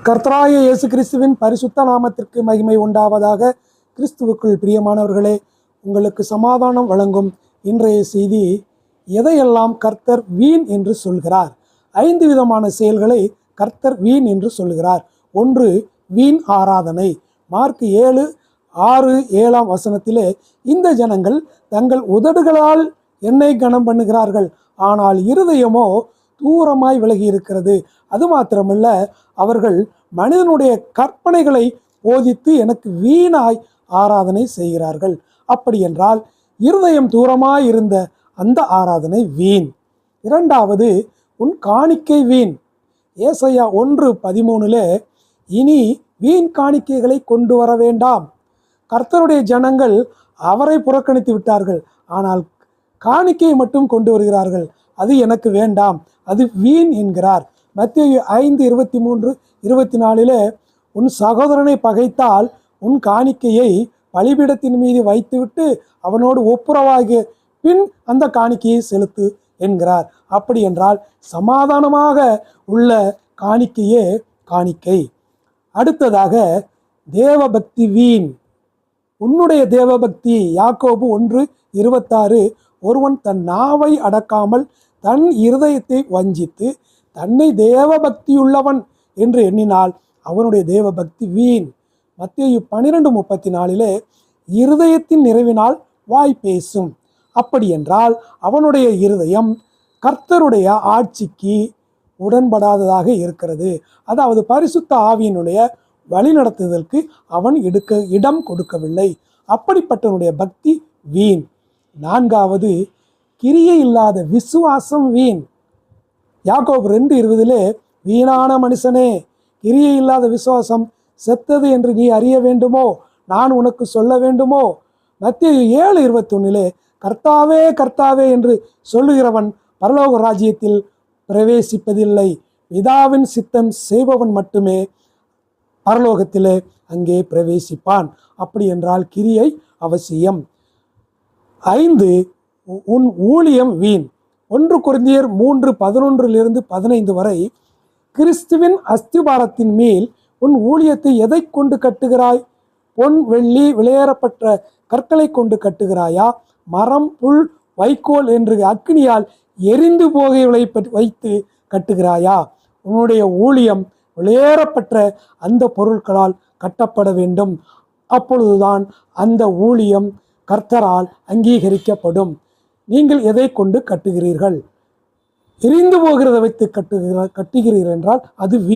கர்த்தராகிய இயேசு கிறிஸ்துவின் பரிசுத்த நாமத்திற்கு மகிமை உண்டாவதாக. கிறிஸ்துவுக்குள் பிரியமானவர்களே, உங்களுக்கு சமாதானம் வழங்கும் இன்றைய செய்தி, எதையெல்லாம் கர்த்தர் வீண் என்று சொல்கிறார். 5 விதமான செயல்களை கர்த்தர் வீண் என்று சொல்கிறார். 1, வீண் ஆராதனை. மார்க் 7:6-7 இந்த ஜனங்கள் தங்கள் உதடுகளால் என்னை கனம் பண்ணுகிறார்கள், ஆனால் இருதயமோ தூரமாய் விலகி இருக்கிறது. அது மாத்திரமல்ல, அவர்கள் மனிதனுடைய கற்பனைகளை போதித்து எனக்கு வீணாய் ஆராதனை செய்கிறார்கள். அப்படி என்றால் இருதயம் தூரமாய் இருந்த அந்த ஆராதனை வீண். 2வது, உன் காணிக்கை வீண். ஏசாயா 1:13 இனி வீண் காணிக்கைகளை கொண்டு வர வேண்டாம். கர்த்தருடைய ஜனங்கள் அவரை புறக்கணித்து விட்டார்கள், ஆனால் காணிக்கையை மட்டும் கொண்டு வருகிறார்கள். அது எனக்கு வேண்டாம், அது வீண் என்கிறார். மத்தேயு 5:23-24 உன் சகோதரனை பகைத்தால் உன் காணிக்கையை பலிபீடத்தின் மீது வைத்துவிட்டு அவனோடு ஒப்புரவாகிய பின் அந்த காணிக்கையை செலுத்து என்கிறார். அப்படி என்றால் சமாதானமாக உள்ள காணிக்கையே காணிக்கை. அடுத்ததாக, தேவபக்தி வீண். உன்னுடைய தேவபக்தி. யாக்கோபு 1:26 ஒருவன் தன் நாவை அடக்காமல் தன் இருதயத்தை வஞ்சித்து தன்னை தேவபக்தியுள்ளவன் என்று எண்ணினால் அவனுடைய தேவபக்தி வீண். மத்தேயு 12:34 இருதயத்தின் நிறைவினால் வாய் பேசும். அப்படி என்றால் அவனுடைய இருதயம் கர்த்தருடைய ஆட்சிக்கு உடன்படாததாக இருக்கிறது. அதாவது பரிசுத்த ஆவியினுடைய வழிநடத்துதலுக்கு அவன் இடம் கொடுக்கவில்லை. அப்படிப்பட்டவனுடைய பக்தி வீண். 4வது, கிரியை இல்லாத விசுவாசம் வீண். யாக்கோபு 2:20 வீணான மனுஷனே, கிரியை இல்லாத விசுவாசம் செத்தது என்று நீ அறிய வேண்டுமோ? நான் உனக்கு சொல்ல வேண்டுமோ? மத்தேயு 7:21 கர்த்தாவே கர்த்தாவே என்று சொல்லுகிறவன் பரலோக ராஜ்யத்தில் பிரவேசிப்பதில்லை, பிதாவின் சித்தம் செய்பவன் மட்டுமே பரலோகத்திலே அங்கே பிரவேசிப்பான். அப்படி என்றால் கிரியை அவசியம். 5, உன் ஊழியம் வீண். 1 கொரிந்தியர் 3:11-15 கிறிஸ்துவின் அஸ்திபாரத்தின் மேல் உன் ஊழியத்தை எதை கொண்டு கட்டுகிறாய்? பொன் வெள்ளி விலையேறப்பட்ட கற்களை கொண்டு கட்டுகிறாயா? மரம் புல் வைக்கோல் என்று அக்னியால் எரிந்து போகைகளை வைத்து கட்டுகிறாயா? உன்னுடைய ஊழியம் விலையேறப்பட்ட அந்த பொருட்களால் கட்டப்பட வேண்டும். அப்பொழுதுதான் அந்த ஊழியம் கர்த்தரால் அங்கீகரிக்கப்படும். நீங்கள் எதை கொண்டு கட்டுகிறீர்கள்? எரிந்து போகிறத வைத்து கட்டுகிறீர்கள் என்றால் அது